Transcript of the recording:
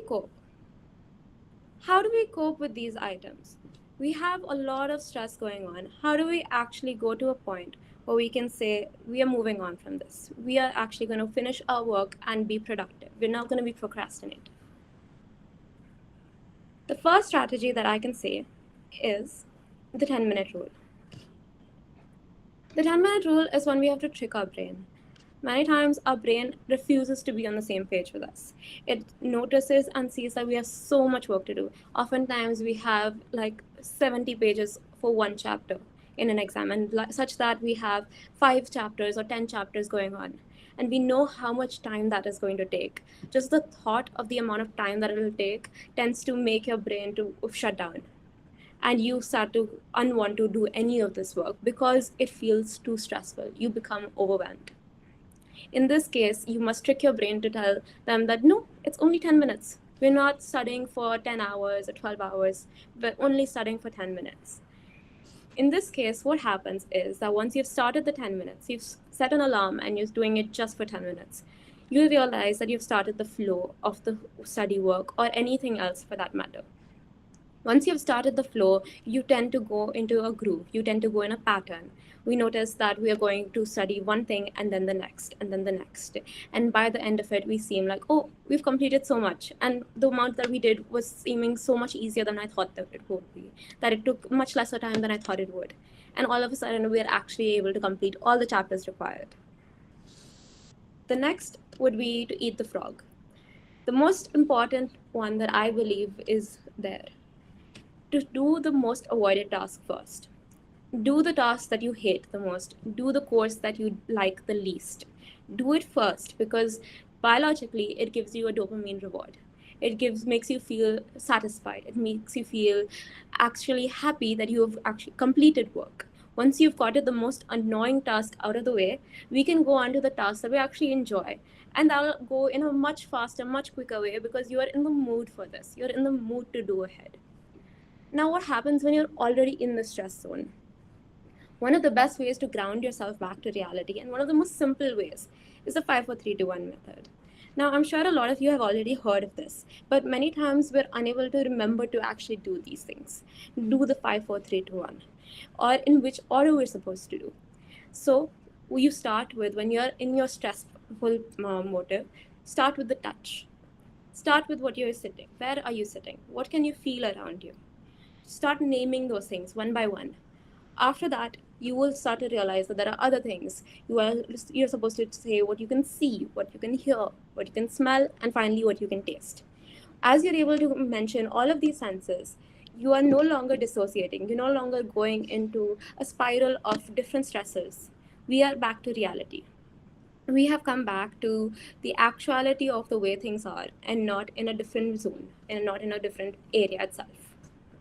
cope? How do we cope with these items? We have a lot of stress going on. How do we actually go to a point where we can say, we are moving on from this? We are actually going to finish our work and be productive. We're not going to be procrastinating. The first strategy that I can say is the 10-minute rule. The 10-minute rule is when we have to trick our brain. Many times our brain refuses to be on the same page with us. It notices and sees that we have so much work to do. Oftentimes we have like 70 pages for one chapter in an exam, and such that we have 5 chapters or 10 chapters going on. And we know how much time that is going to take. Just the thought of the amount of time that it will take tends to make your brain to shut down. And you start to unwant to do any of this work because it feels too stressful. You become overwhelmed. In this case, you must trick your brain to tell them that no, it's only 10 minutes. We're not studying for 10 hours or 12 hours. We're only studying for 10 minutes. In this case, what happens is that once you've started the 10 minutes, you've set an alarm and you're doing it just for 10 minutes, you realize that you've started the flow of the study work or anything else for that matter. Once you've started the flow, you tend to go into a groove. You tend to go in a pattern. We notice that we are going to study one thing and then the next and then the next. And by the end of it, we seem like, oh, we've completed so much. And the amount that we did was seeming so much easier than I thought that it would be, that it took much lesser time than I thought it would. And all of a sudden, we're actually able to complete all the chapters required. The next would be to eat the frog. The most important one that I believe is there. To do the most avoided task first. Do the task that you hate the most. Do the course that you like the least. Do it first because biologically it gives you a dopamine reward. It makes you feel satisfied. It makes you feel actually happy that you have actually completed work. Once you've got the most annoying task out of the way, we can go on to the task that we actually enjoy. And that'll go in a much faster, much quicker way because you are in the mood for this. You're in the mood to do ahead. Now, what happens when you're already in the stress zone? One of the best ways to ground yourself back to reality, and one of the most simple ways, is the 5 4 3 2 1 method. Now, I'm sure a lot of you have already heard of this, but many times we're unable to remember to actually do these things. Do the 5 4 3 2 1, or in which order we're supposed to do. So, you start with, when you're in your stressful motive, start with the touch. Start with what you're sitting. Where are you sitting? What can you feel around you? Start naming those things one by one. After that, you will start to realize that there are other things. You're supposed to say what you can see, what you can hear, what you can smell, and finally what you can taste. As you're able to mention all of these senses, you are no longer dissociating. You're no longer going into a spiral of different stresses. We are back to reality. We have come back to the actuality of the way things are and not in a different zone and not in a different area itself.